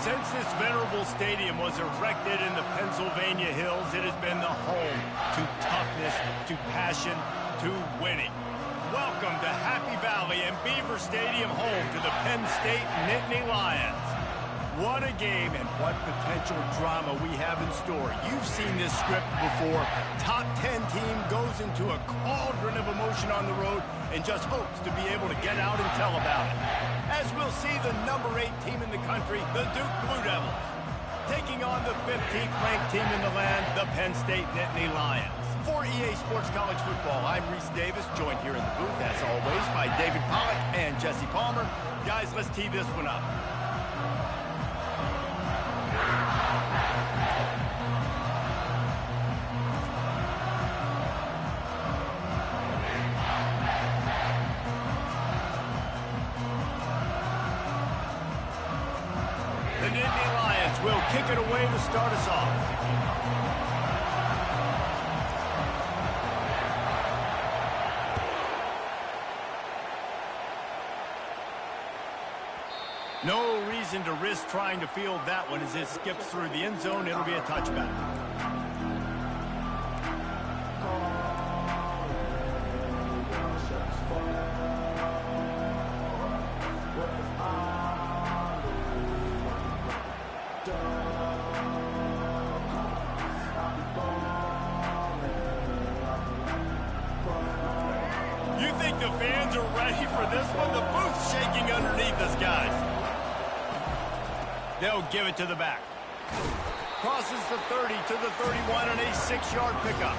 Since this venerable stadium was erected in the Pennsylvania hills, it has been the home to toughness, to passion, to winning. Welcome to Happy Valley and Beaver Stadium, home to the Penn State Nittany Lions. What a game and what potential drama we have in store. You've seen this script before. Top 10 team goes into a cauldron of emotion on the road and just hopes to be able to get out and tell about it. As we'll see the number 8 team in the country, the Duke Blue Devils, taking on the 15th ranked team in the land, the Penn State Nittany Lions. For EA Sports College Football, I'm Reese Davis, joined here in the booth, as always, by David Pollack and Jesse Palmer. Guys, let's tee this one up. The Nittany Lions will kick it away to start us off. No reason to risk trying to field that one as it skips through the end zone. It'll be a touchback. You think the fans are ready for this one? The booth's shaking underneath us, guys. They'll give it to the back. Crosses the 30 to the 31 on a 6-yard pickup.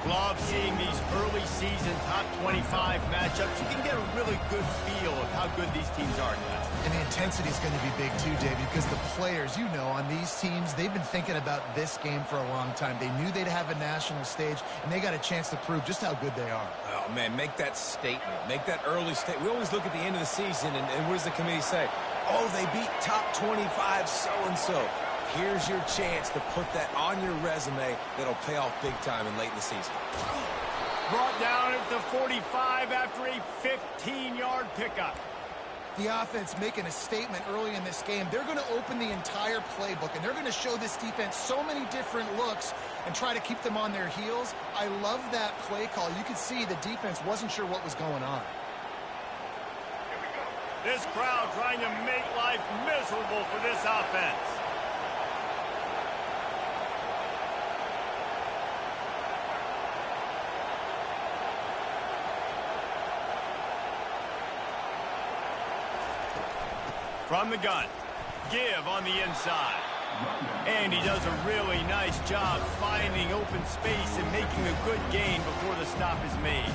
Love seeing these early season top 25 matchups. You can get a really good feel of how good these teams are, guys. And the intensity is going to be big too, David, because the players, you know, on these teams, they've been thinking about this game for a long time. They knew they'd have a national stage, and they got a chance to prove just how good they are. Oh, man, make that statement. Make that early statement. We always look at the end of the season, and what does the committee say? Oh, they beat top 25 so-and-so. Here's your chance to put that on your resume that'll pay off big time and late in the season. Brought down at the 45 after a 15-yard pickup. The offense making a statement early in this game. They're going to open the entire playbook, and they're going to show this defense so many different looks and try to keep them on their heels. I love that play call. You could see the defense wasn't sure what was going on. This crowd trying to make life miserable for this offense. From the gun, give on the inside. And he does a really nice job finding open space and making a good gain before the stop is made.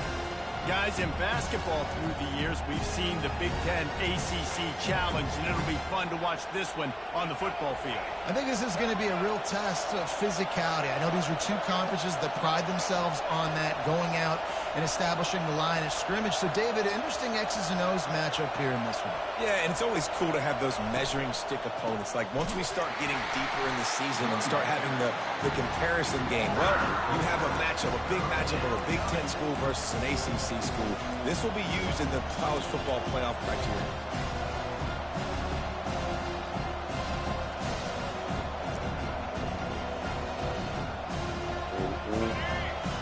Guys, in basketball through the years, we've seen the Big Ten ACC Challenge, and it'll be fun to watch this one on the football field. I think this is going to be a real test of physicality. I know these are two conferences that pride themselves on that, going out and establishing the line of scrimmage. So, David, interesting X's and O's matchup here in this one. Yeah, and it's always cool to have those measuring stick opponents. Like, once we start getting deeper in the season and start having the comparison game, well, you have a matchup, a big matchup of a Big Ten school versus an ACC school. This will be used in the college football playoff criteria.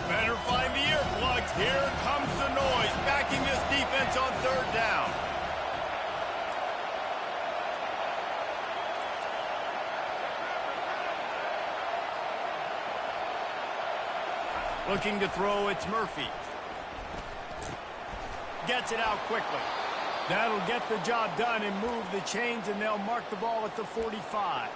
Better find the earplugs. Here comes the noise, backing this defense on 3rd down. Looking to throw, it's Murphy. Gets it out quickly. That'll get the job done and move the chains, and they'll mark the ball at the 45.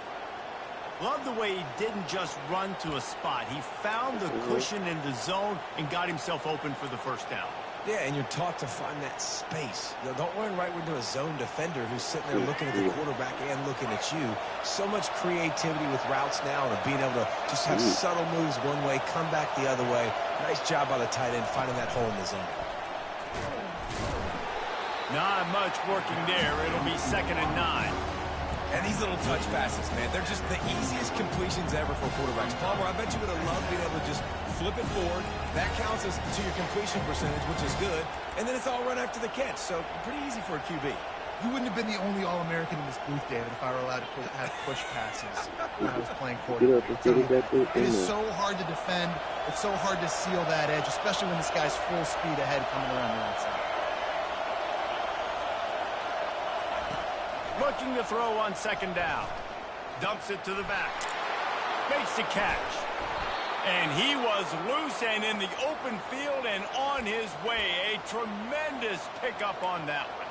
Love the way he didn't just run to a spot. He found the cushion in the zone and got himself open for the 1st down. Yeah, and you're taught to find that space. You know, don't run right into a zone defender who's sitting there looking at the quarterback and looking at you. So much creativity with routes now and being able to just have subtle moves one way, come back the other way. Nice job by the tight end finding that hole in the zone. Not much working there. It'll be 2nd and 9. And these little touch passes, man, they're just the easiest completions ever for quarterbacks. Palmer, I bet you would have loved being able to just flip it forward. That counts to your completion percentage, which is good. And then it's all run after the catch, so pretty easy for a QB. You wouldn't have been the only All-American in this booth, David, if I were allowed to have push passes when I was playing quarterback. It is so hard to defend. It's so hard to seal that edge, especially when this guy's full speed ahead coming around the outside. Looking to throw on second down. Dumps it to the back. Makes the catch. And he was loose and in the open field and on his way. A tremendous pickup on that one.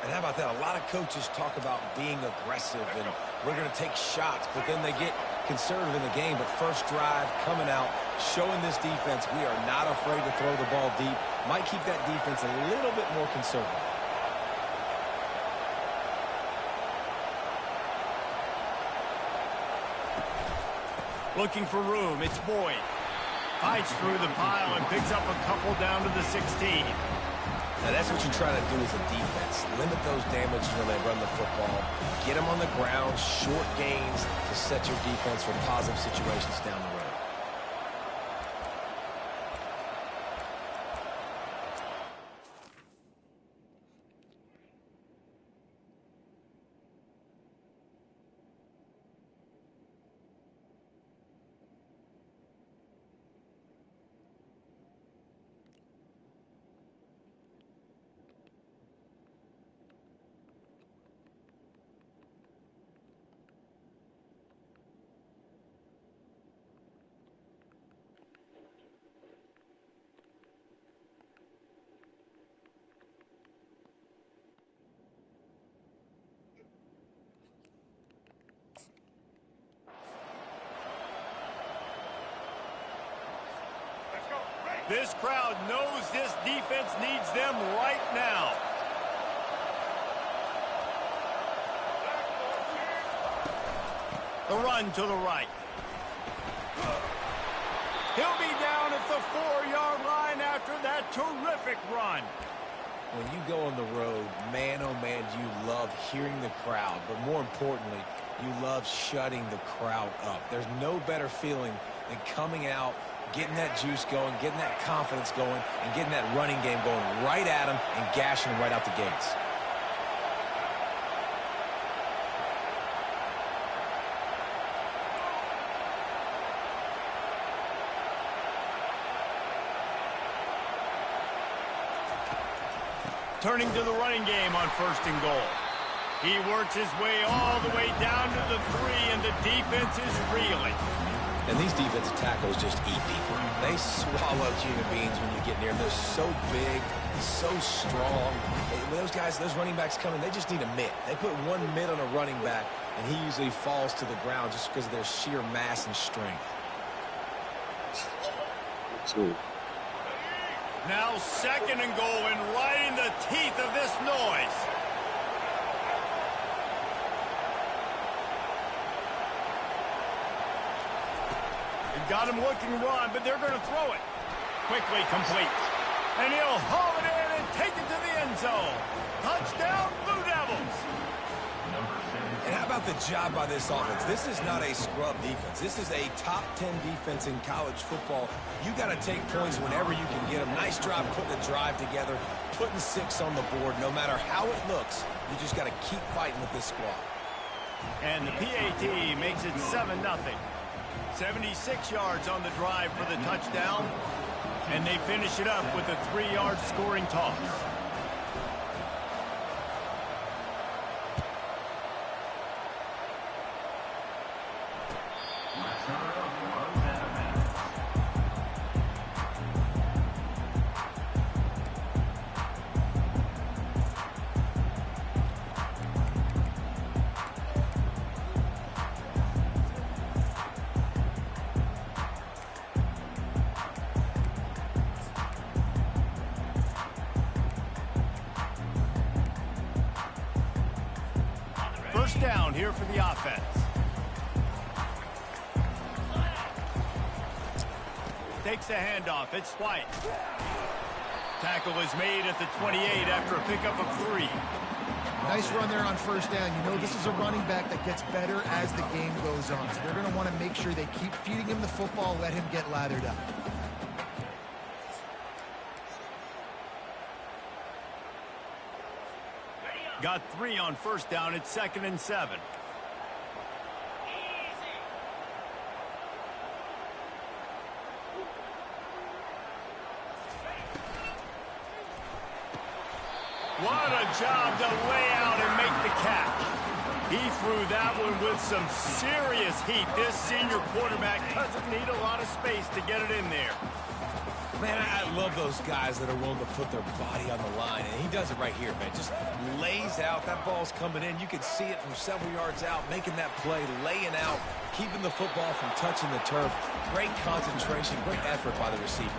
And how about that? A lot of coaches talk about being aggressive and we're going to take shots, but then they get conservative in the game. But first drive, coming out, showing this defense we are not afraid to throw the ball deep. Might keep that defense a little bit more conservative. Looking for room, it's Boyd. Fights through the pile and picks up a couple down to the 16. Now that's what you try to do as a defense. Limit those damages when they run the football. Get them on the ground, short gains to set your defense for positive situations down the road. This crowd knows this defense needs them right now. The run to the right. He'll be down at the 4-yard line after that terrific run. When you go on the road, man, oh man, you love hearing the crowd. But more importantly, you love shutting the crowd up. There's no better feeling than coming out, getting that juice going, getting that confidence going, and getting that running game going right at them and gashing them right out the gates. Turning to the running game on 1st and goal. He works his way all the way down to the 3, and the defense is reeling. And these defensive tackles just eat people. They swallow human beings when you get near them. They're so big, so strong. Those guys, those running backs coming, they just need a mitt. They put one mitt on a running back, and he usually falls to the ground just because of their sheer mass and strength. Now 2nd and goal, and right in the teeth of this noise. They've got him looking to run, but they're going to throw it. Quickly complete. And he'll haul it in and take it to the end zone. Touchdown, Blue Devils. And how about the job by this offense? This is not a scrub defense. This is a top 10 defense in college football. You got to take points whenever you can get them. Nice job putting the drive together, putting 6 on the board. No matter how it looks, you just got to keep fighting with this squad. And the PAT makes it 7-0. 76 yards on the drive for the touchdown. And they finish it up with a 3-yard scoring toss. First down here for the offense. Takes the handoff. It's White. Tackle is made at the 28 after a pickup of 3. Nice run there on 1st down. You know this is a running back that gets better as the game goes on. So they're going to want to make sure they keep feeding him the football, let him get lathered up. Got 3 on first down. It's 2nd and 7. What a job to lay out and make the catch. He threw that one with some serious heat. This senior quarterback doesn't need a lot of space to get it in there. Man, I love those guys that are willing to put their body on the line, and he does it right here, man. Just lays out. That ball's coming in. You can see it from several yards out, making that play, laying out, keeping the football from touching the turf. Great concentration, great effort by the receiver.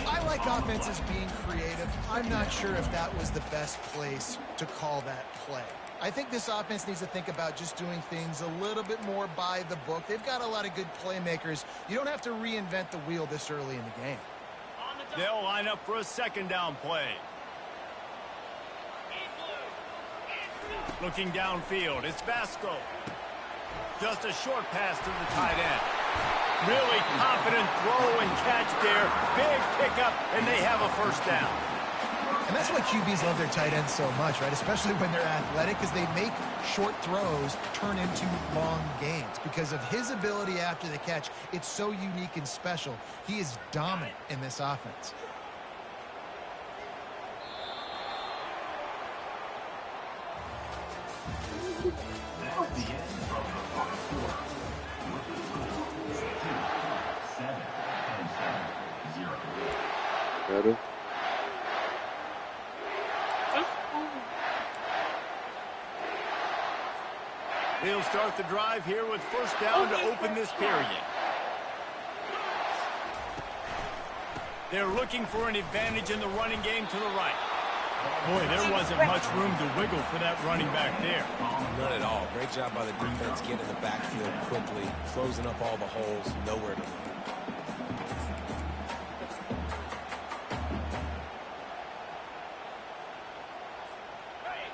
I like offenses being creative. I'm not sure if that was the best place to call that play. I think this offense needs to think about just doing things a little bit more by the book. They've got a lot of good playmakers. You don't have to reinvent the wheel this early in the game. They'll line up for a 2nd down play. Looking downfield, it's Vasco. Just a short pass to the tight end. Really confident throw and catch there. Big pickup, and they have a 1st down. And that's why QBs love their tight ends so much, right? Especially when they're athletic, because they make short throws turn into long gains. Because of his ability after the catch, it's so unique and special. He is dominant in this offense. Better. They'll start the drive here with 1st down to open this period. They're looking for an advantage in the running game to the right. Boy, there wasn't much room to wiggle for that running back there. None at all. Great job by the defense getting in the backfield quickly, closing up all the holes, nowhere to run.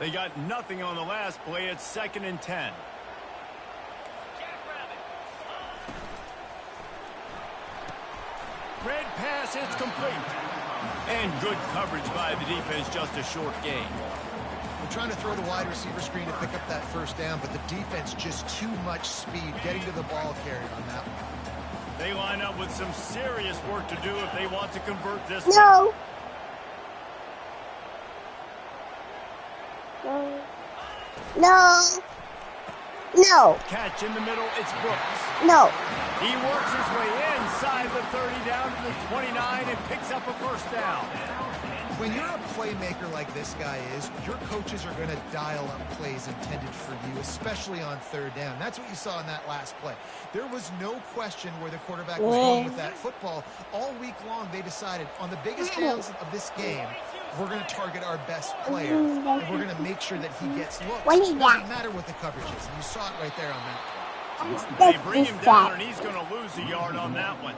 They got nothing on the last play. It's 2nd and 10. Red pass, it's complete. And good coverage by the defense, just a short gain. We're trying to throw the wide receiver screen to pick up that 1st down, but the defense just too much speed getting to the ball carrier on that one. They line up with some serious work to do if they want to convert this. No. No. No. Catch in the middle, it's Brooks. No. He works his way inside the 30 down to the 29 and picks up a 1st down. When you're a playmaker like this guy is, your coaches are going to dial up plays intended for you, especially on 3rd down. That's what you saw in that last play. There was no question where the quarterback was going with that football. All week long, they decided on the biggest downs of this game, we're going to target our best player, and we're going to make sure that he gets looks. It doesn't matter what the coverage is, and you saw it right there on that play. They bring him down, and he's going to lose a yard on that one.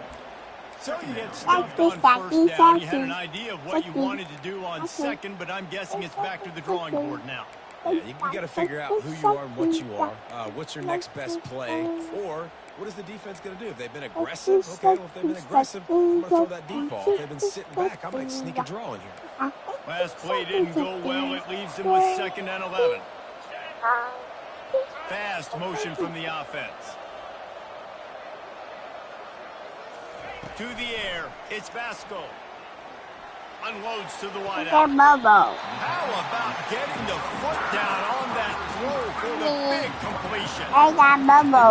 So you get stuffed on 1st down. You had an idea of what you wanted to do on 2nd, but I'm guessing it's back to the drawing board now. Yeah, you got to figure out who you are and what you are. What's your next best play? Or what is the defense going to do? If they've been aggressive, okay, well, if they've been aggressive, I'm going to throw that deep ball. If they've been sitting back, I might sneak a draw in here. Last play didn't go well. It leaves them with 2nd and 11. Fast motion from the offense. To the air, it's Vasco. Unloads to the wideout. How about getting the foot down on that throw for the big completion? The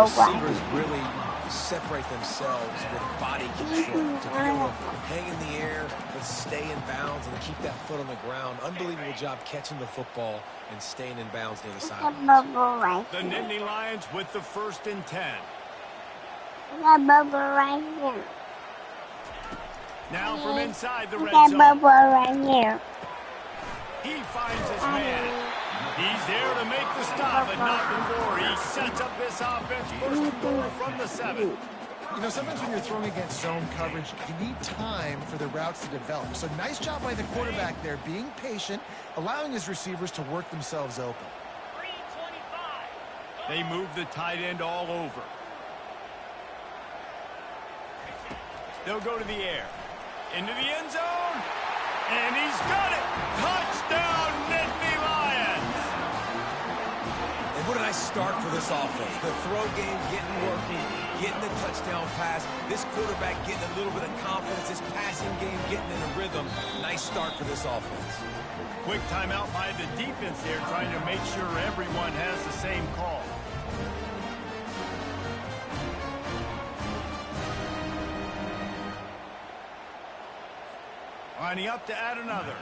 receivers really separate themselves with body control to be able to hang in the air but stay in bounds and keep that foot on the ground. Unbelievable job catching the football and staying in bounds near the sideline. The Nittany Lions with the 1st and 10. Right here. Now from inside the red zone. Right here. He finds his man. He's there to make the stop, but not before. He sets up this offense 1st and 4 from the 7. You know, sometimes when you're throwing against zone coverage, you need time for the routes to develop. So nice job by the quarterback there, being patient, allowing his receivers to work themselves open. They move the tight end all over. They'll go to the air. Into the end zone. And he's got it. Touchdown, Nittany Lions. what a nice start for this offense. The throw game getting working, getting the touchdown pass. This quarterback getting a little bit of confidence. This passing game getting in a rhythm. Nice start for this offense. Quick timeout by the defense there, trying to make sure everyone has the same call. Lining up to add another.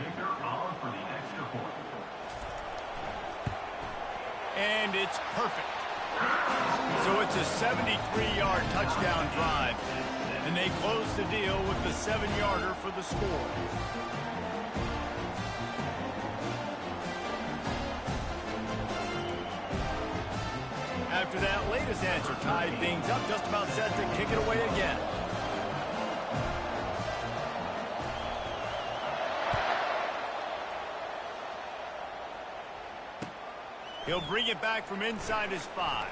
And it's perfect. So it's a 73-yard touchdown drive. And they close the deal with the 7-yarder for the score. After that latest answer tied things up, just about set to kick it away again. He'll bring it back from inside his 5.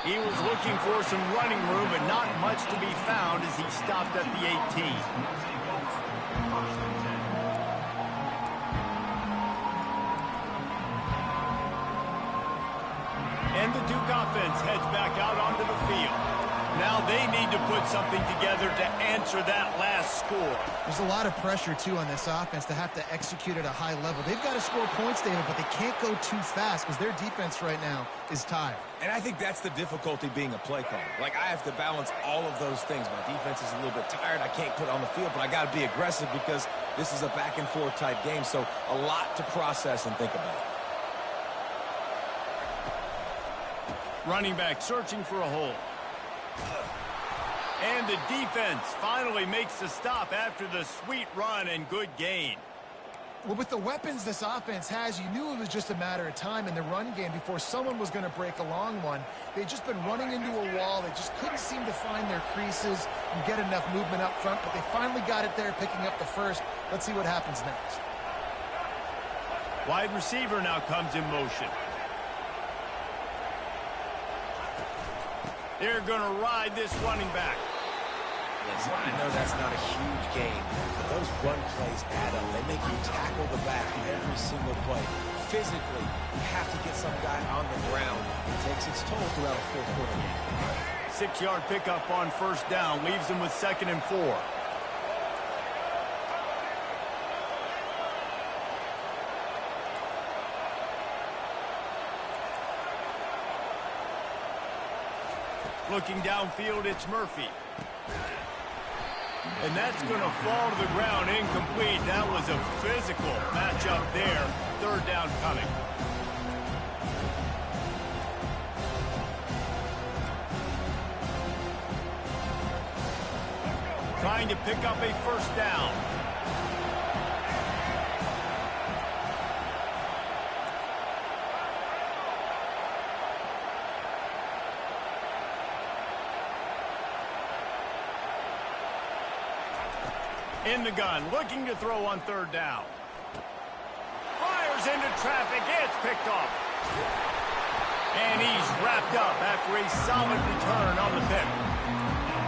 He was looking for some running room, but not much to be found as he stopped at the 18. And the Duke offense heads back out onto the field. Now they need to put something together to answer that last score. There's a lot of pressure, too, on this offense to have to execute at a high level. They've got to score points, David, but they can't go too fast because their defense right now is tired. And I think that's the difficulty being a play caller. Like, I have to balance all of those things. My defense is a little bit tired. I can't put it on the field, but I got to be aggressive because this is a back-and-forth type game, so a lot to process and think about. Running back searching for a hole. And the defense finally makes the stop after the sweet run and good gain. Well, with the weapons this offense has, you knew it was just a matter of time in the run game before someone was going to break a long one. They'd just been running into a wall. They just couldn't seem to find their creases and get enough movement up front, but they finally got it there, picking up the first. Let's see what happens next. Wide receiver now comes in motion. They're going to ride this running back. Listen, I know that's not a huge game, but those run plays add up. They make you tackle the back every single play. Physically, you have to get some guy on the ground. It takes its toll throughout a fourth-quarter game. 6-yard pickup on first down leaves them with 2nd and 4. Looking downfield, it's Murphy. And that's going to fall to the ground incomplete. That was a physical matchup there. 3rd down coming. Trying to pick up a first down. In the gun, looking to throw on 3rd down. Fires into traffic, it's picked off. And he's wrapped up after a solid return on the pick.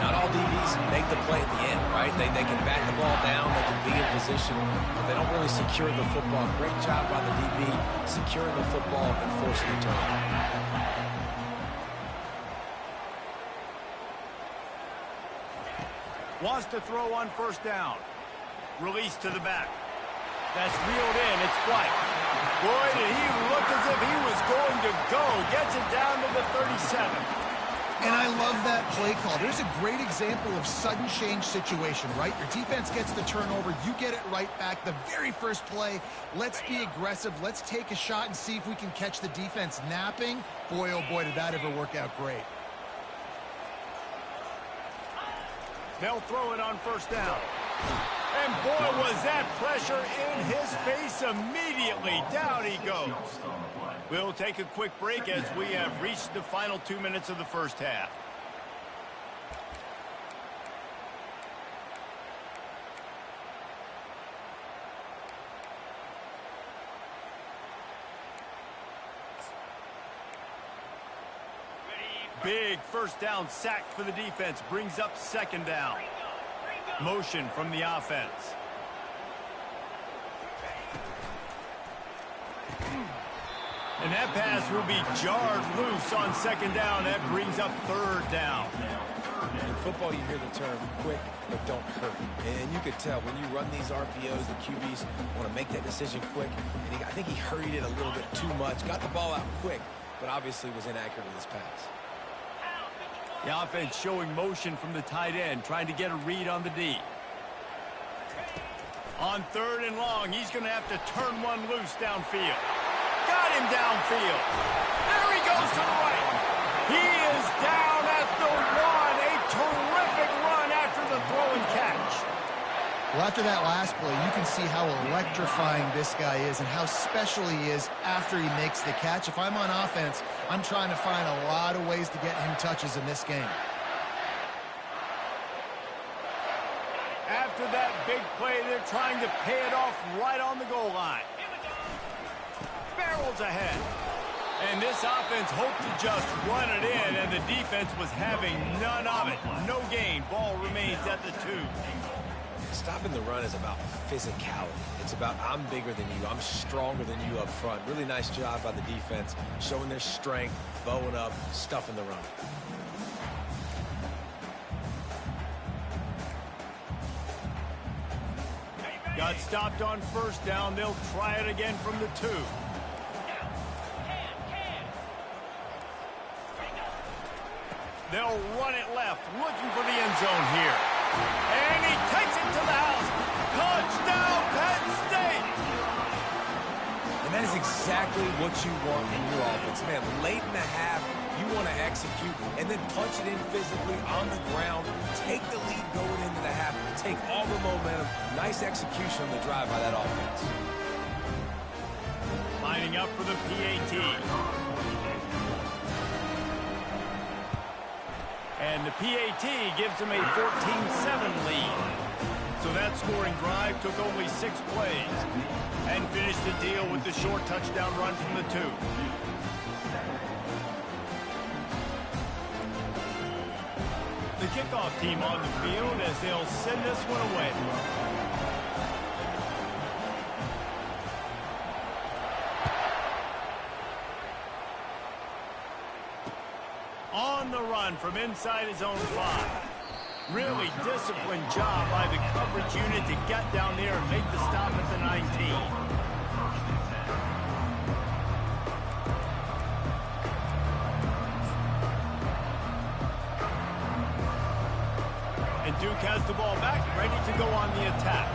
Not all DBs make the play at the end, right? They can back the ball down, they can be in position, but they don't really secure the football. Great job by the DB securing the football and forcing the turnover. Wants to throw on first down. Release to the back. That's reeled in. It's White. Boy, did he look as if he was going to go. Gets it down to the 37. And I love that play call. There's a great example of sudden change situation, right? Your defense gets the turnover. You get it right back. The very first play, let's be aggressive. Let's take a shot and see if we can catch the defense napping. Boy, oh boy, did that ever work out great. They'll throw it on first down. And boy, was that pressure in his face immediately. Down he goes. We'll take a quick break as we have reached the final 2 minutes of the first half. Big first down sack for the defense brings up 2nd down. Motion from the offense. And that pass will be jarred loose on second down. That brings up third down. In football, you hear the term quick, but don't hurt. And you could tell when you run these RPOs, the QBs want to make that decision quick. And I think he hurried it a little bit too much. Got the ball out quick, but obviously was inaccurate with his pass. The offense showing motion from the tight end, trying to get a read on the D. On third and long, he's going to have to turn one loose downfield. Got him downfield. There he goes to the right. He is down at the one. A terrific run after the throw and catch. Well, after that last play, you can see how electrifying this guy is and how special he is after he makes the catch. If I'm on offense, I'm trying to find a lot of ways to get him touches in this game. After that big play, they're trying to pay it off right on the goal line. Barrels ahead. And this offense hoped to just run it in, and the defense was having none of it. No gain. Ball remains at the 2. Stopping the run is about physicality. It's about I'm bigger than you. I'm stronger than you up front. Really nice job by the defense, showing their strength, bowing up, stuffing the run. Got stopped on first down. They'll try it again from the 2. They'll run it left, looking for the end zone here. And he takes it to the house. Touchdown, Penn State! And that is exactly what you want in your offense. Man, late in the half, you want to execute and then punch it in physically on the ground. Take the lead going into the half. Take all the momentum. Nice execution on the drive by that offense. Lining up for the PAT. And the PAT gives them a 14-7 lead. So that scoring drive took only 6 plays and finished the deal with the short touchdown run from the 2. The kickoff team on the field as they'll send this one away. On the run from inside his own 5. Really disciplined job by the coverage unit to get down there and make the stop at the 19. And Duke has the ball back, ready to go on the attack.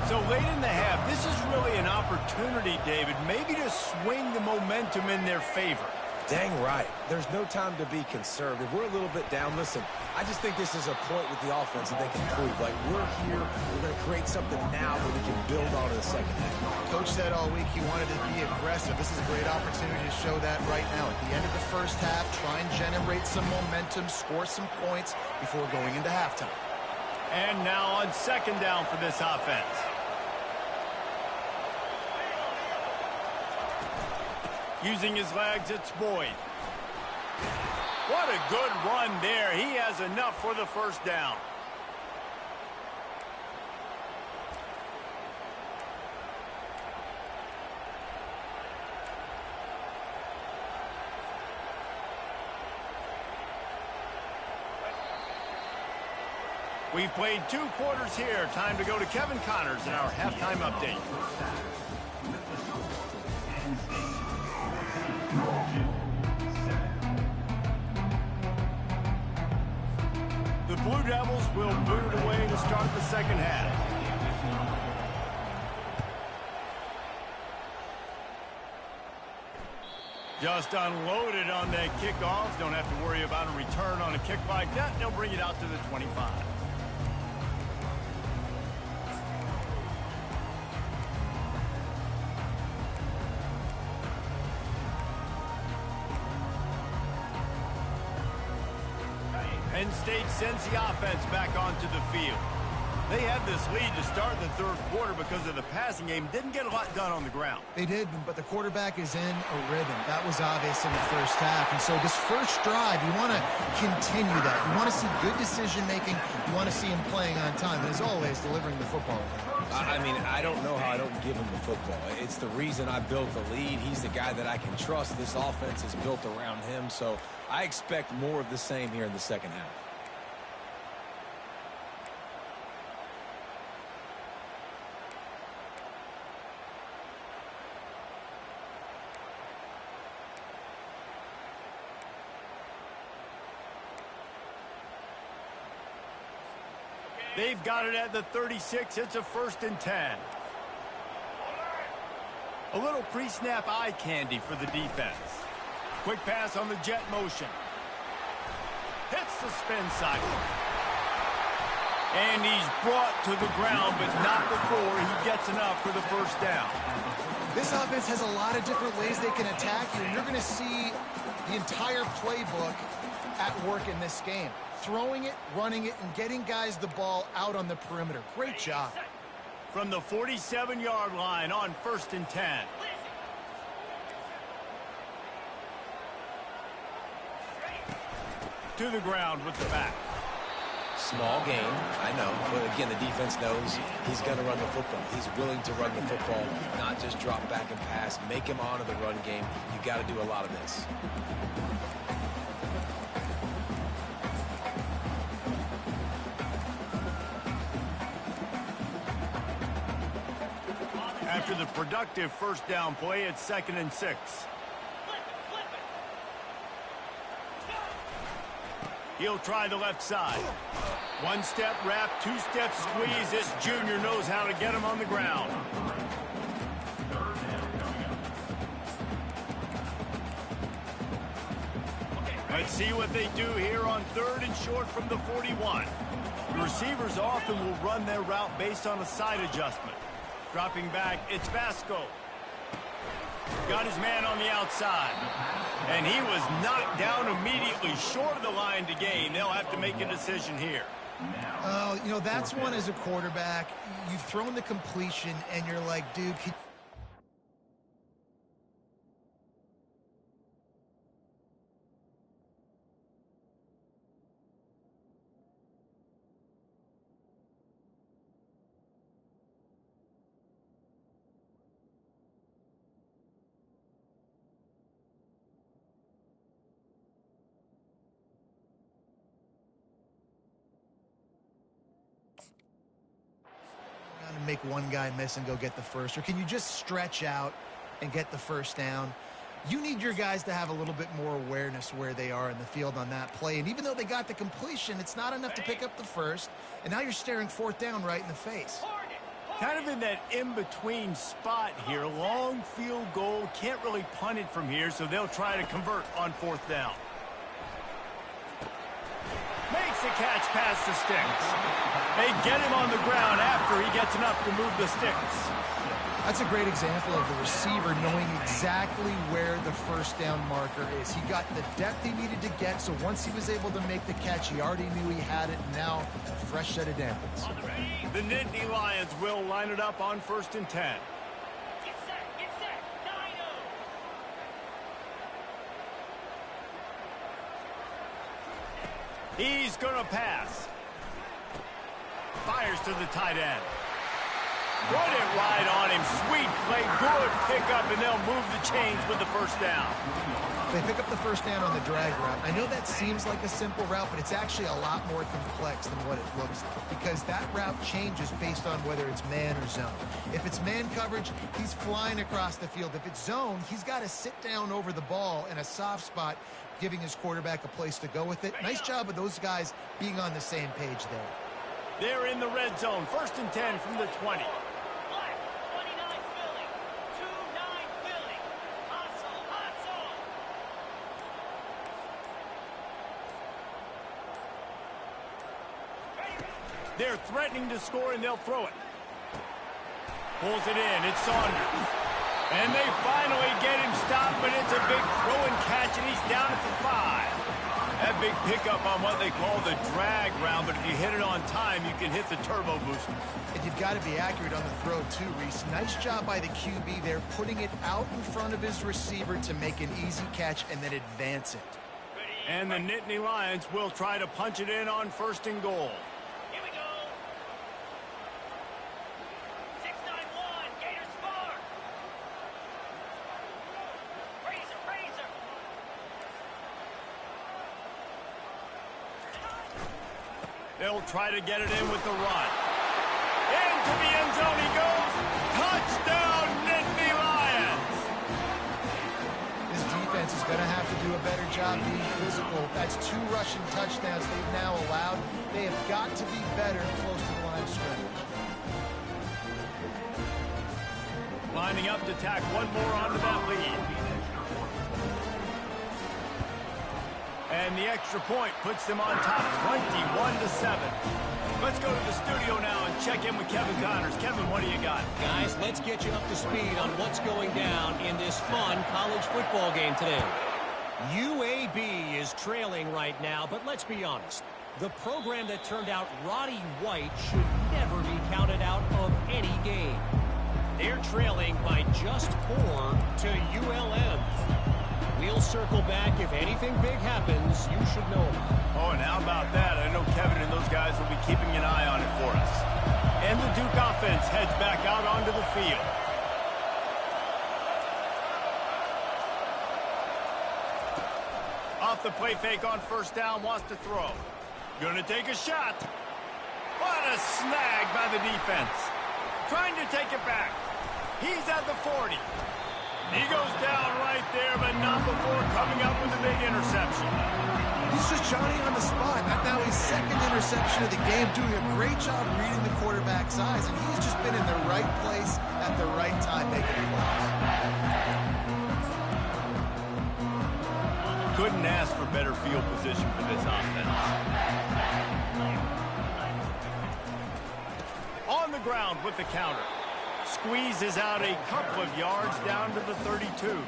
So late in the half, this is really an opportunity, David, maybe to swing the momentum in their favor. Dang right. There's no time to be conservative. We're a little bit down. Listen, I just think this is a point with the offense that they can prove. Like, we're here. We're going to create something now that we can build on in the second half. Coach said all week he wanted to be aggressive. This is a great opportunity to show that right now. At the end of the first half, try and generate some momentum, score some points before going into halftime. And now on second down for this offense. Using his legs, it's Boyd. What a good run there. He has enough for the first down. We've played 2 quarters here. Time to go to Kevin Connors in our halftime update. The Blue Devils will boot it away to start the second half. Just unloaded on that kickoff. Don't have to worry about a return on a kick like that. They'll bring it out to the 25. Penn State sends the offense back onto the field. They had this lead to start the third quarter because of the passing game. Didn't get a lot done on the ground. They did, but the quarterback is in a rhythm. That was obvious in the first half. And so this first drive, you want to continue that. You want to see good decision-making. You want to see him playing on time. And as always, delivering the football. I mean, I don't know how I don't give him the football. It's the reason I built the lead. He's the guy that I can trust. This offense is built around him. So I expect more of the same here in the second half. They've got it at the 36. It's a 1st and 10. A little pre-snap eye candy for the defense. Quick pass on the jet motion. Hits the spin cycle. And he's brought to the ground, but not before he gets enough for the first down. This offense has a lot of different ways they can attack you, and you're going to see the entire playbook at work in this game. Throwing it, running it, and getting guys the ball out on the perimeter. Great job. From the 47-yard line on 1st and 10. To the ground with the back. Small gain, I know, but again, the defense knows he's going to run the football. He's willing to run the football, not just drop back and pass, make him honor the run game. You got to do a lot of this. After the productive first down play, it's 2nd and 6. He'll try the left side. One step wrap, 2 steps squeeze. This junior knows how to get him on the ground. Let's see what they do here on 3rd and short from the 41. The receivers often will run their route based on a side adjustment. Dropping back, it's Vasco. Got his man on the outside. And he was knocked down immediately short of the line to gain. They'll have to make a decision here. You know, that's one as a quarterback. You've thrown the completion, and you're like, dude, make one guy miss and go get the first? Or can you just stretch out and get the first down? You need your guys to have a little bit more awareness where they are in the field on that play. And even though they got the completion, it's not enough to pick up the first. And now you're staring 4th down right in the face. Kind of in that in-between spot here. Long field goal. Can't really punt it from here, so they'll try to convert on 4th down. Makes the catch past the sticks. They get him on the ground after he gets enough to move the sticks. That's a great example of the receiver knowing exactly where the first down marker is. He got the depth he needed to get, so once he was able to make the catch, he already knew he had it, and now a fresh set of downs. The Nittany Lions will line it up on 1st and 10. He's going to pass. Fires to the tight end. Put it right on him. Sweet play. Good pickup, and they'll move the chains with the first down. They pick up the first down on the drag route. I know that seems like a simple route, but it's actually a lot more complex than what it looks like, because that route changes based on whether it's man or zone. If it's man coverage, he's flying across the field. If it's zone, he's got to sit down over the ball in a soft spot, giving his quarterback a place to go with it. Nice job of those guys being on the same page there. They're in the red zone. 1st and 10 from the 20. They're threatening to score, and they'll throw it. Pulls it in. It's Saunders. And they finally get him stopped, but it's a big throw and catch, and he's down at the 5. That big pickup on what they call the drag round, but if you hit it on time, you can hit the turbo booster. And you've got to be accurate on the throw too, Reese. Nice job by the QB there, putting it out in front of his receiver to make an easy catch and then advance it. And the Nittany Lions will try to punch it in on 1st and goal. Here we go. 691, Gators far. Razor. They'll try to get it in with the run. Into the end zone he goes. Touchdown, Nittany Lions! This defense is going to have to do a better job being physical. That's 2 rushing touchdowns they've now allowed. They have got to be better close to the line of scrimmage. Lining up to tack one more onto that lead. And the extra point puts them on top 21-7. Let's go to the studio now and check in with Kevin Connors. Kevin, what do you got? Guys, let's get you up to speed on what's going down in this fun college football game today. UAB is trailing right now, but let's be honest. The program that turned out Roddy White should never be counted out of any game. They're trailing by just 4 to ULM. We'll circle back. If anything big happens, you should know about it. Oh, and how about that? I know Kevin and those guys will be keeping an eye on it for us. And the Duke offense heads back out onto the field. Off the play fake on 1st down, wants to throw. Gonna take a shot. What a snag by the defense. Trying to take it back. He's at the 40. He goes down right there, but not before coming up with a big interception. He's just Johnny on the spot. Now his 2nd interception of the game, doing a great job reading the quarterback's eyes, and he's just been in the right place at the right time making plays. Couldn't ask for better field position for this offense. On the ground with the counter. Squeezes out a couple of yards down to the 32.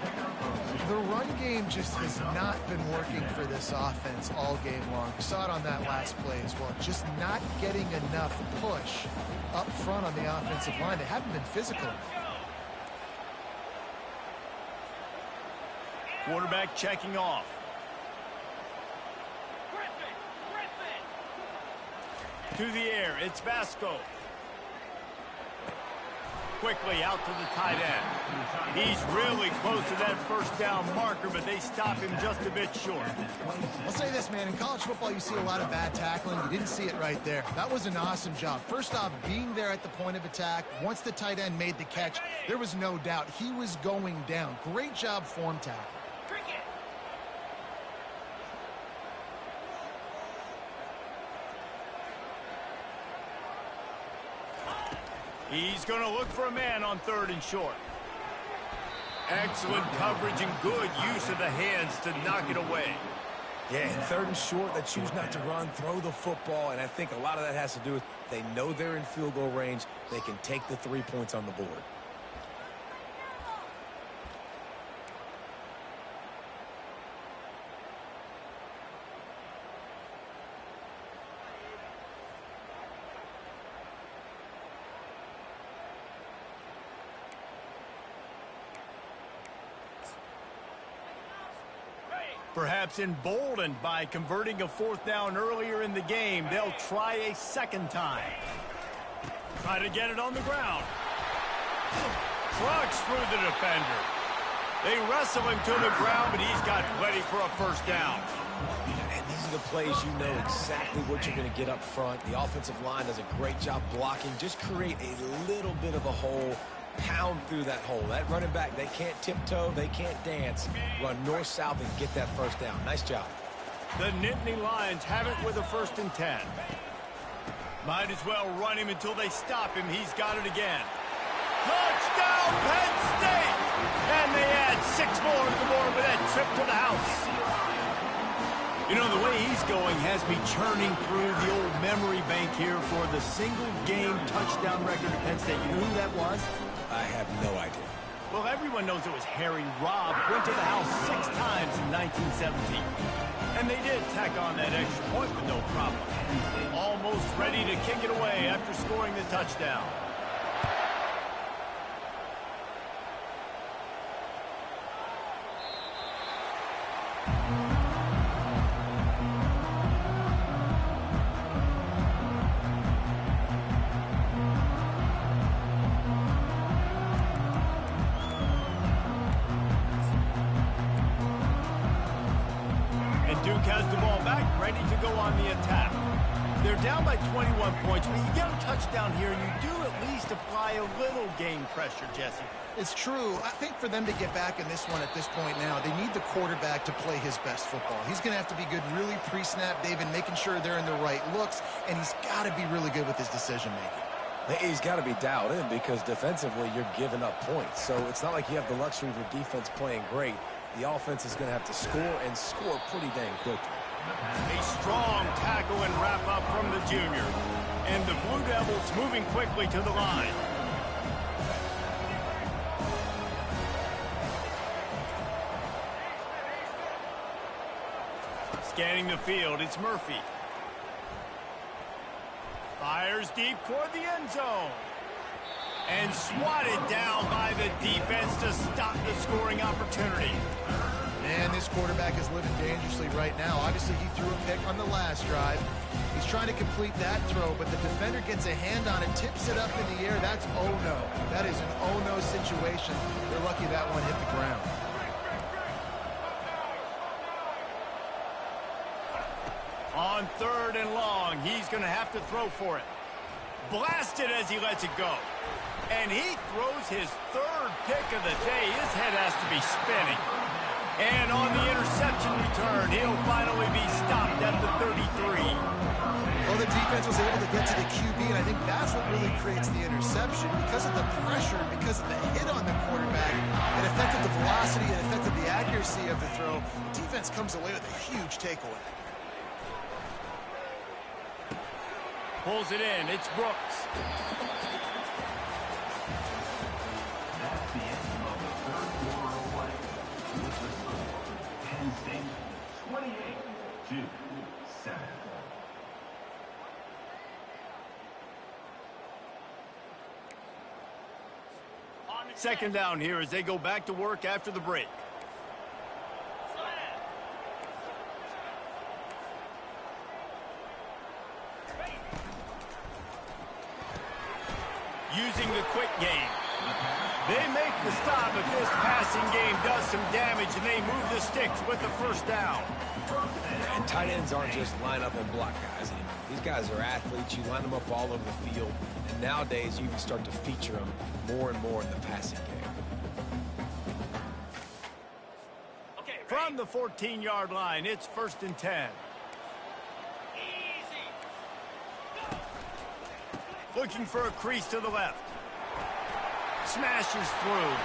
The run game just has not been working for this offense all game long. We saw it on that last play as well. Just not getting enough push up front on the offensive line. They haven't been physical. Quarterback checking off. To the air, it's Vasco. Quickly out to the tight end. He's really close to that 1st down marker, but they stop him just a bit short. I'll say this, man. In college football, you see a lot of bad tackling. You didn't see it right there. That was an awesome job. First off, being there at the point of attack. Once the tight end made the catch, there was no doubt he was going down. Great job form tackle. He's going to look for a man on 3rd and short. Excellent coverage and good use of the hands to knock it away. Yeah, and 3rd and short, they choose not to run, throw the football, and I think a lot of that has to do with they know they're in field goal range. They can take the 3 points on the board. Perhaps emboldened by converting a 4th down earlier in the game, they'll try a 2nd time. Try to get it on the ground. Trucks through the defender. They wrestle him to the ground, but he's got plenty for a 1st down. And these are the plays you know exactly what you're going to get up front. The offensive line does a great job blocking. Just create a little bit of a hole. Pound through that hole. That running back, they can't tiptoe, they can't dance. Run north-south and get that 1st down. Nice job. The Nittany Lions have it with a 1st and 10. Might as well run him until they stop him. He's got it again. Touchdown, Penn State! And they add 6 more to the board with that trip to the house. You know, the way he's going has me churning through the old memory bank here for the single-game touchdown record at Penn State. You know who that was? I have no idea. Well, everyone knows it was Harry Robb. Went to the house 6 times in 1917. And they did tack on that extra point with no problem. Almost ready to kick it away after scoring the touchdown. Duke has the ball back, ready to go on the attack. They're down by 21 points, but you get a touchdown here, and you do at least apply a little game pressure, Jesse. It's true. I think for them to get back in this one at this point now, they need the quarterback to play his best football. He's going to have to be good really pre-snap, David, making sure they're in the right looks, and he's got to be really good with his decision-making. He's got to be dialed in because defensively you're giving up points. So it's not like you have the luxury of your defense playing great. The offense is going to have to score and score pretty dang quickly. A strong tackle and wrap up from the junior. And the Blue Devils moving quickly to the line. Scanning the field, it's Murphy. Fires deep toward the end zone. And swatted down by the defense to stop the scoring opportunity. Man, this quarterback is living dangerously right now. Obviously, he threw a pick on the last drive. He's trying to complete that throw, but the defender gets a hand on it, tips it up in the air. That's oh-no. That is an oh-no situation. They're lucky that one hit the ground. On 3rd and long, he's going to have to throw for it. Blasted as he lets it go. And he throws his 3rd pick of the day. His head has to be spinning. And on the interception return, he'll finally be stopped at the 33. Well, the defense was able to get to the QB, and I think that's what really creates the interception. Because of the pressure, because of the hit on the quarterback, it affected the velocity, it affected the accuracy of the throw. The defense comes away with a huge takeaway. Pulls it in. It's Brooks. That's the end of the 3rd quarter of play. With the score, Penn State 28-7. Second down here as they go back to work after the break. Using the quick game. They make the stop, but this passing game does some damage, and they move the sticks with the first down. And tight ends aren't just line up and block guys anymore. These guys are athletes. You line them up all over the field. And nowadays, you can start to feature them more and more in the passing game. Okay, from the 14-yard line, it's 1st and 10. Looking for a crease to the left. Smashes through.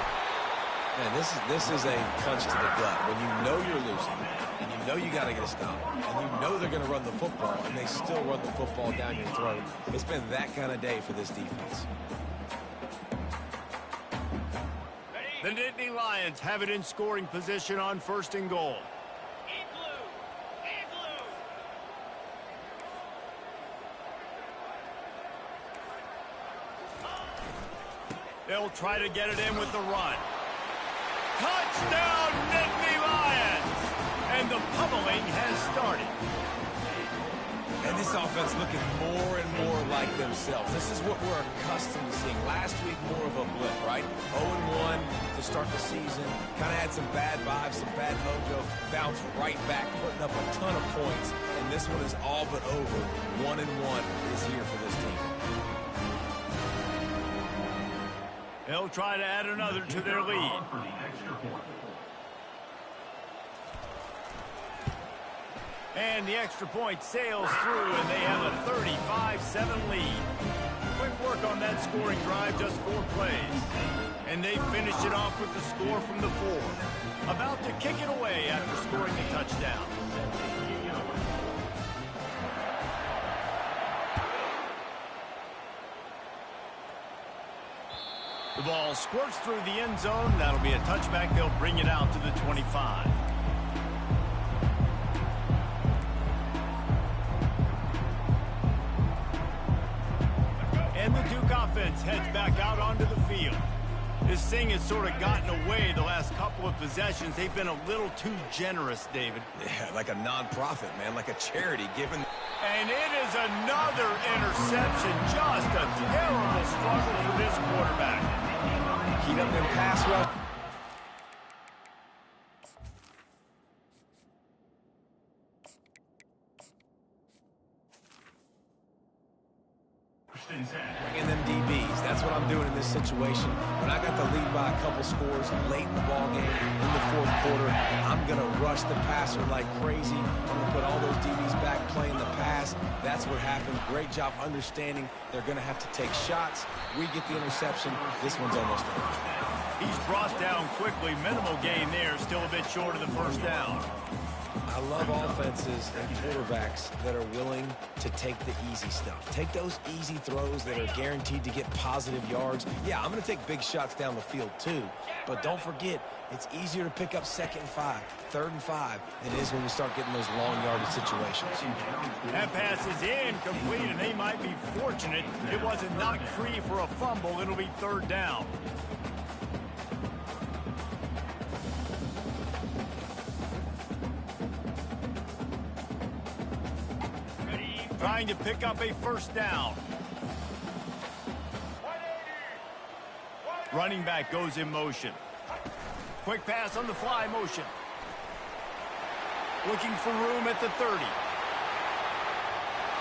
Man, this is a punch to the gut. When you know you're losing, and you know you got to get a stop, and you know they're going to run the football, and they still run the football down your throat. It's been that kind of day for this defense. The Nittany Lions have it in scoring position on 1st and goal. They'll try to get it in with the run. Touchdown, Nittany Lions! And the pummeling has started. And this offense looking more and more like themselves. This is what we're accustomed to seeing. Last week, more of a blip, right? 0-1 to start the season. Kind of had some bad vibes, some bad mojo. Bounced right back, putting up a ton of points. And this one is all but over. 1-1 is here for this team. They'll try to add another to their lead. And the extra point sails through, and they have a 35-7 lead. Quick work on that scoring drive, just 4 plays. And they finish it off with the score from the 4. About to kick it away after scoring a touchdown. The ball squirts through the end zone. That'll be a touchback. They'll bring it out to the 25. offense heads back out onto the field. This thing has sort of gotten away the last couple of possessions. They've been a little too generous, David. Yeah, like a non-profit, man, like a charity given. And it is another interception. Just a terrible struggle for this quarterback. Heat up them pass rush. Bringing them DBs. That's what I'm doing in this situation. When I got the lead by a couple scores late in the ball game, in the fourth quarter, I'm going to rush the passer like crazy. I'm going to put all those DBs back playing the pass. That's what happened. Great job understanding they're going to have to take shots. We get the interception. This one's almost over. He's brought down quickly. Minimal gain there. Still a bit short of the first down. I love offenses and quarterbacks that are willing to take the easy stuff. Take those easy throws that are guaranteed to get positive yards. Yeah, I'm going to take big shots down the field too. But don't forget, it's easier to pick up 2nd and 5, 3rd and 5 than it is when we start getting those long yardage situations. That pass is incomplete, and they might be fortunate it wasn't knocked free for a fumble. It'll be 3rd down. Trying to pick up a 1st down. Running back goes in motion. Quick pass on the fly motion. Looking for room at the 30.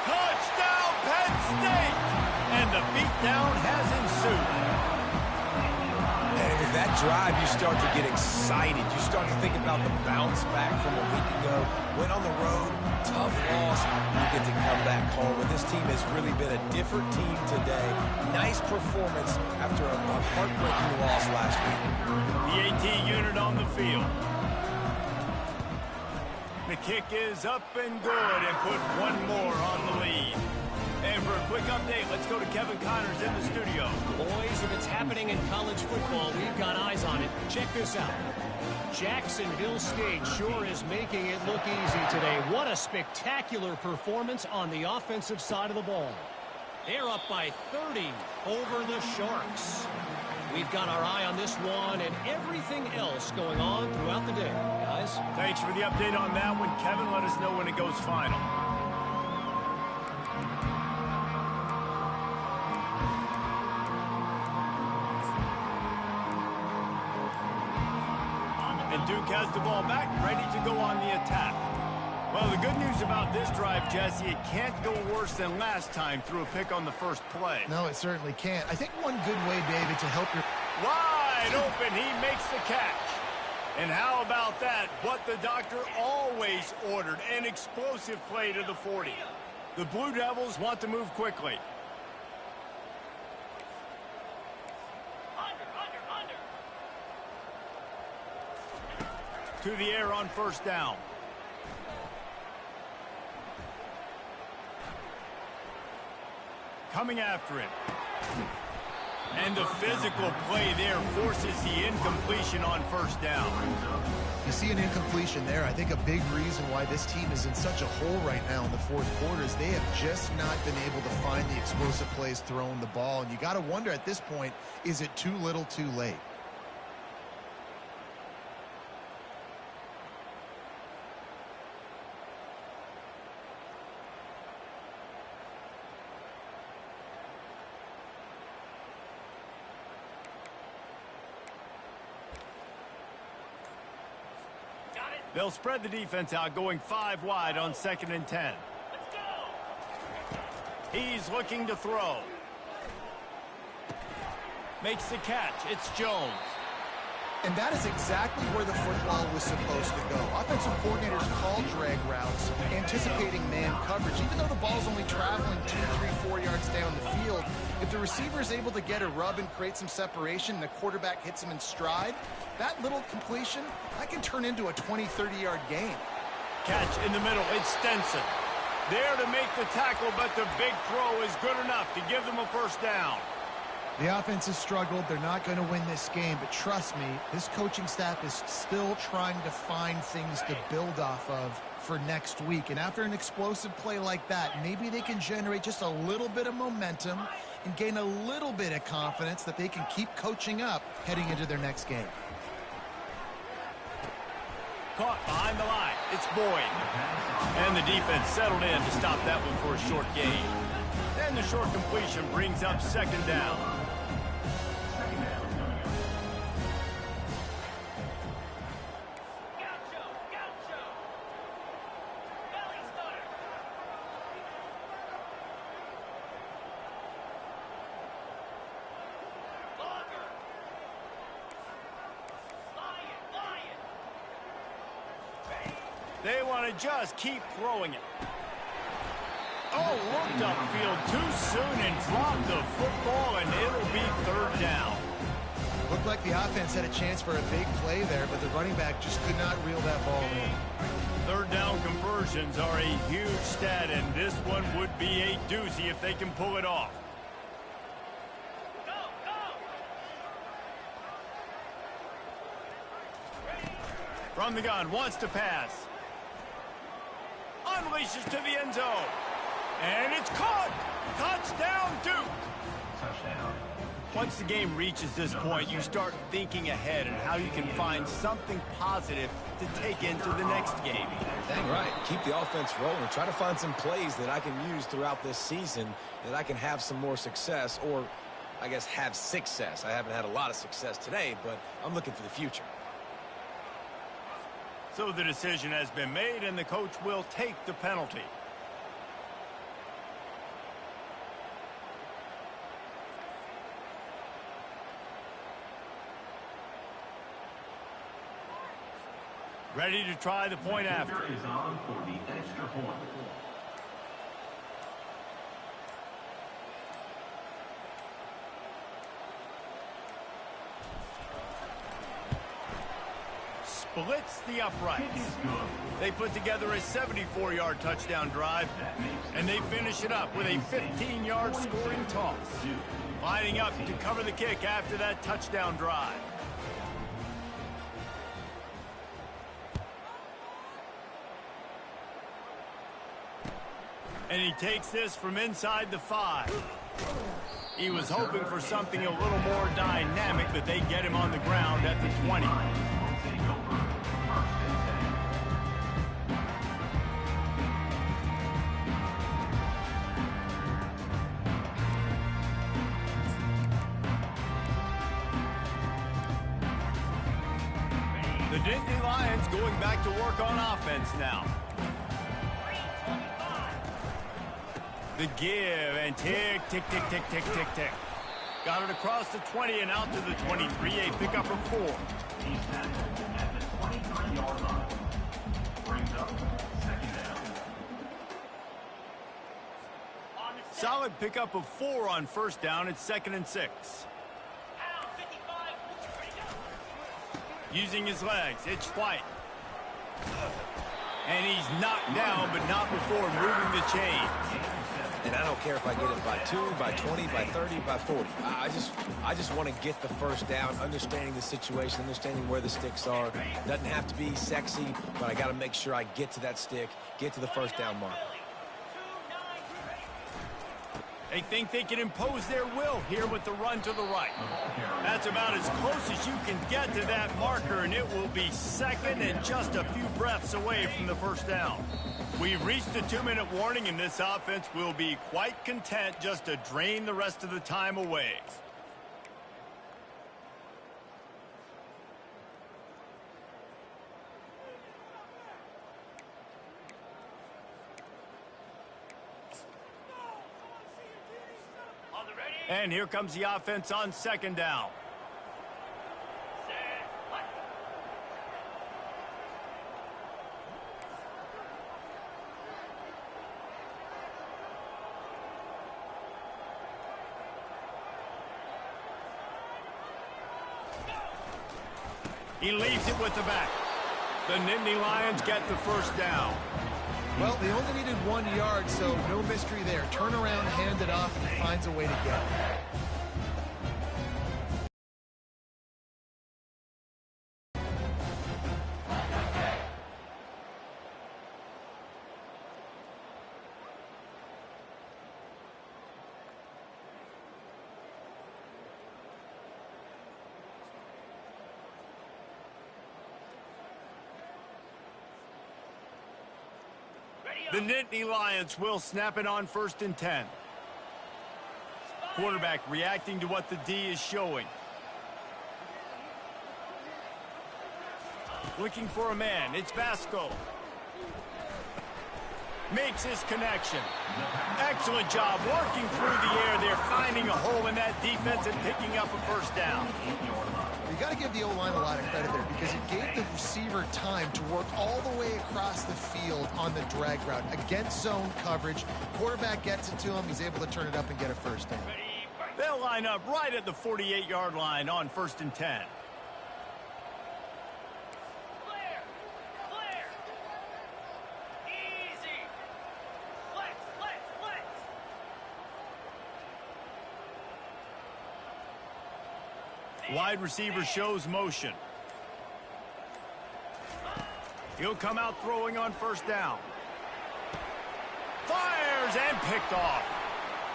Touchdown, Penn State! And the beatdown has ensued. And with that drive, you start to get excited. You start to think about the bounce back from a week ago. Went on the road, tough loss. You get to come back home. And this team has really been a different team today. Nice performance after a heartbreaking loss last week. The AT unit on the field. The kick is up and good and put one more on the lead. And for a quick update, let's go to Kevin Connors in the studio. Boys, if it's happening in college football, we've got eyes on it. Check this out. Jacksonville State sure is making it look easy today. What a spectacular performance on the offensive side of the ball. They're up by 30 over the Sharks. We've got our eye on this one and everything else going on throughout the day, guys. Thanks for the update on that one, Kevin. Let us know when it goes final. And Duke has the ball back, ready to go on the attack. Well, the good news about this drive, Jesse, it can't go worse than last time through a pick on the first play. No, it certainly can't. I think one good way, David, to help your... Wide open, he makes the catch. And how about that? What the doctor always ordered, an explosive play to the 40. The Blue Devils want to move quickly. To the air on 1st down. Coming after him. And the physical play there forces the incompletion on 1st down. You see an incompletion there. I think a big reason why this team is in such a hole right now in the fourth quarter is they have just not been able to find the explosive plays throwing the ball. And you got to wonder at this point, is it too little too late? They'll spread the defense out, going 5 wide on 2nd and 10. Let's go! He's looking to throw. Makes the catch. It's Jones. And that is exactly where the football was supposed to go. Offensive coordinators call drag routes, anticipating man coverage. Even though the ball's only traveling 2, 3, 4 yards down the field, if the receiver is able to get a rub and create some separation and the quarterback hits him in stride, that little completion, that can turn into a 20, 30-yard gain. Catch in the middle. It's Stenson. There to make the tackle, but the big throw is good enough to give them a 1st down. The offense has struggled. They're not going to win this game, but trust me, this coaching staff is still trying to find things to build off of for next week. And after an explosive play like that, maybe they can generate just a little bit of momentum and gain a little bit of confidence that they can keep coaching up heading into their next game. Caught behind the line. It's Boyd. And the defense settled in to stop that one for a short gain. And the short completion brings up second down. They want to just keep throwing it. Oh, looked upfield too soon and dropped the football, and it'll be third down. Looked like the offense had a chance for a big play there, but the running back just could not reel that ball in. Third down conversions are a huge stat, and this one would be a doozy if they can pull it off. From the gun, wants to pass. Unleashes to the end zone. And it's caught. Touchdown, Duke. Touchdown. Once the game reaches this point, you start thinking ahead and how you can find something positive to take into the next game. Dang right. Keep the offense rolling. Try to find some plays that I can use throughout this season that I can have some more success, or I guess have success. I haven't had a lot of success today, but I'm looking for the future. So the decision has been made, and the coach will take the penalty. Ready to try the point after. Is on for the extra point. Splits the uprights. They put together a 74-yard touchdown drive, and they finish it up with a 15-yard scoring toss. Lining up to cover the kick after that touchdown drive. And he takes this from inside the 5. He was hoping for something a little more dynamic, but they get him on the ground at the 20. The Nittany Lions going back to work on offense now. The give and tick, tick, tick, tick, tick, tick, tick. Got it across the 20 and out to the 23, a pickup of 4. He's tackled at the 23-yard line. Brings up second down. Solid pickup of 4 on first down. It's 2nd and 6. Using his legs, it's White. And he's knocked down, but not before moving the chains. And I don't care if I get it by 2, by 20, by 30, by 40. I just want to get the first down, understanding the situation, understanding where the sticks are. Doesn't have to be sexy, but I got to make sure I get to that stick, get to the first down mark. They think they can impose their will here with the run to the right. That's about as close as you can get to that marker, and it will be second and just a few breaths away from the first down. We've reached the 2-minute warning, and this offense will be quite content just to drain the rest of the time away. And here comes the offense on second down. He leaves it with the back. The Nittany Lions get the first down. Well, they only needed 1 yard, so no mystery there. Turn around, hand it off, and he finds a way to get it. The Nittany Lions will snap it on 1st and 10. Quarterback reacting to what the D is showing. Looking for a man. It's Vasco. Makes his connection. Excellent job working through the air there, finding a hole in that defense and picking up a first down. You got to give the O-line a lot of credit there because it gave the receiver time to work all the way across the field on the drag route against zone coverage. Quarterback gets it to him. He's able to turn it up and get a first down. They'll line up right at the 48-yard line on 1st and 10. Wide receiver shows motion. He'll come out throwing on 1st down. Fires and picked off.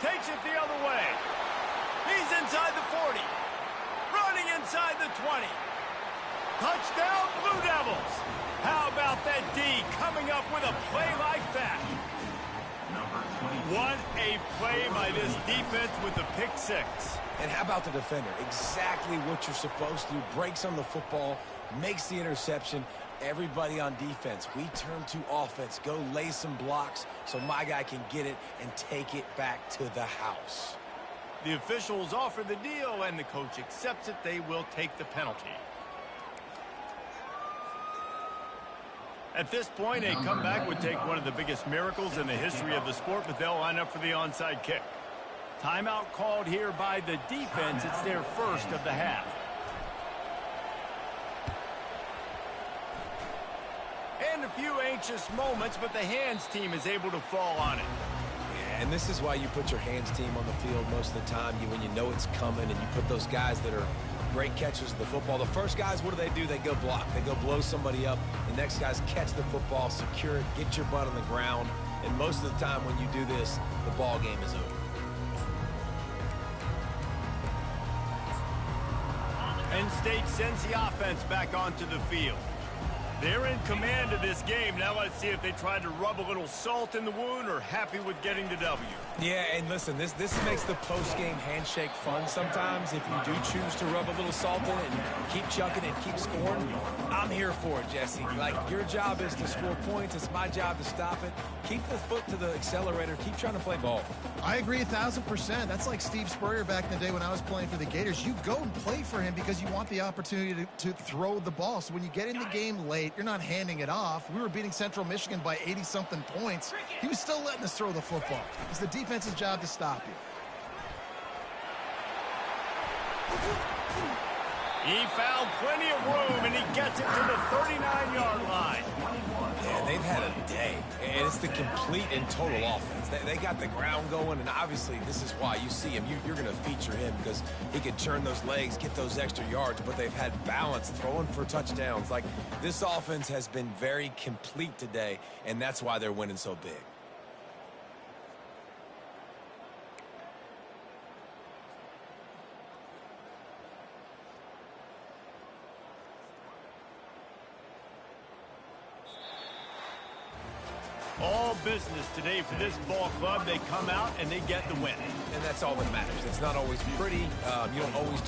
Takes it the other way. He's inside the 40. Running inside the 20. Touchdown, Blue Devils. How about that D coming up with a play like that? What a play by this defense with the pick 6. And how about the defender? Exactly what you're supposed to do. Breaks on the football, makes the interception. Everybody on defense, we turn to offense. Go lay some blocks so my guy can get it and take it back to the house. The officials offer the deal, and the coach accepts it. They will take the penalty. At this point, a comeback would take one of the biggest miracles in the history of the sport, but they'll line up for the onside kick. Timeout called here by the defense. It's their first of the half. And a few anxious moments, but the hands team is able to fall on it. Yeah, and this is why you put your hands team on the field most of the time. When you know it's coming, and you put those guys that are great catchers of the football. The first guys, what do? They go block. They go blow somebody up. The next guys catch the football, secure it, get your butt on the ground. And most of the time when you do this, the ball game is over. Penn State sends the offense back onto the field. They're in command of this game. Now let's see if they try to rub a little salt in the wound or happy with getting the W. Yeah, and listen, this makes the post-game handshake fun sometimes. If you do choose to rub a little salt in it and keep chucking and keep scoring, I'm here for it, Jesse. Like, your job is to score points. It's my job to stop it. Keep the foot to the accelerator. Keep trying to play ball. I agree 1,000%. That's like Steve Spurrier back in the day when I was playing for the Gators. You go and play for him because you want the opportunity to throw the ball. So when you get in the game late, you're not handing it off. We were beating Central Michigan by 80-something points. He was still letting us throw the football. It's the defense's job to stop you. He found plenty of room, and he gets it to the 39-yard line. Yeah, they've had a day, and it's the complete and total offense. They got the ground going, and obviously this is why you see him. You're going to feature him because he can turn those legs, get those extra yards, but they've had balance throwing for touchdowns. Like, this offense has been very complete today, and that's why they're winning so big. All business today for this ball club. They come out and they get the win. And that's all that matters. It's not always pretty. You don't always...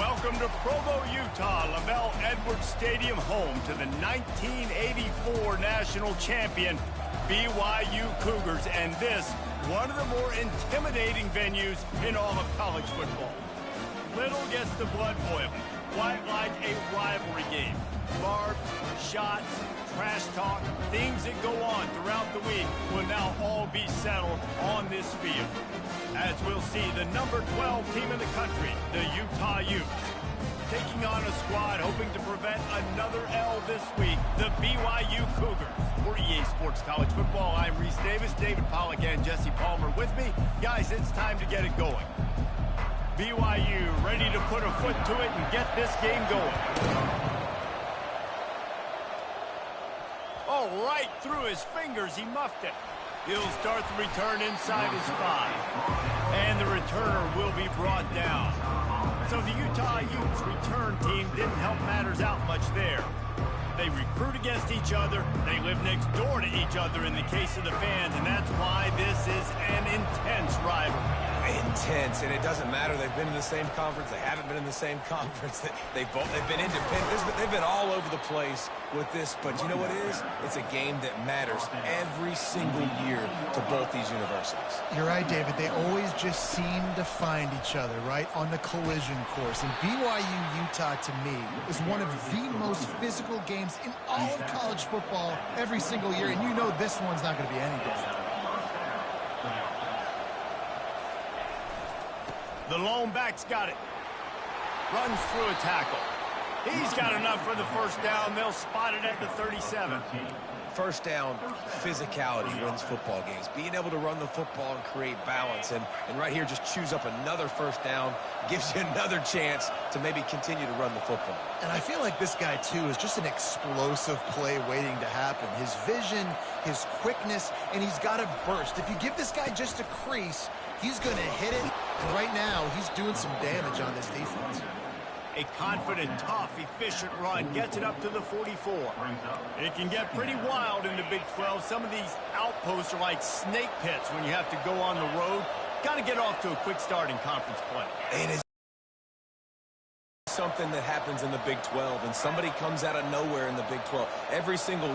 Welcome to Provo, Utah, Lavelle Edwards Stadium, home to the 1984 national champion BYU Cougars, and this, one of the more intimidating venues in all of college football. Little gets the blood boiling, quite like a rivalry game. Barbs, shots, trash talk, things that go on throughout the week will now all be settled on this field. As we'll see, the number 12 team in the country, the Utah Utes, taking on a squad hoping to prevent another L this week, the BYU Cougars. For EA Sports College Football, I'm Reese Davis, David Pollack, and Jesse Palmer with me. Guys, it's time to get it going. BYU ready to put a foot to it and get this game going. Oh, right through his fingers, he muffed it. He'll start the return inside his 5. And the returner will be brought down. So the Utah Utes return team didn't help matters out much there. They recruit against each other. They live next door to each other in the case of the fans, and that's why this is an intense rivalry. Intense, and it doesn't matter. They've been in the same conference. They haven't been in the same conference. They've been independent. They've been all over the place with this. But you know what it is? It's a game that matters every single year to both these universities. You're right, David. They always just seem to find each other, right, on the collision course. And BYU-Utah, to me, is one of the most physical games in all of college football every single year. And you know this one's not going to be any different. The lone back's got it. Runs through a tackle. He's got enough for the first down. They'll spot it at the 37. First down, physicality wins football games. Being able to run the football and create balance. And right here, just choose up another first down. Gives you another chance to maybe continue to run the football. And I feel like this guy, too, is just an explosive play waiting to happen. His vision, his quickness, and he's got a burst. If you give this guy just a crease, he's going to hit it. And right now, he's doing some damage on this defense. A confident, tough, efficient run gets it up to the 44. It can get pretty wild in the Big 12. Some of these outposts are like snake pits when you have to go on the road. Got to get off to a quick start in conference play. It is something that happens in the Big 12, and somebody comes out of nowhere in the Big 12. Every single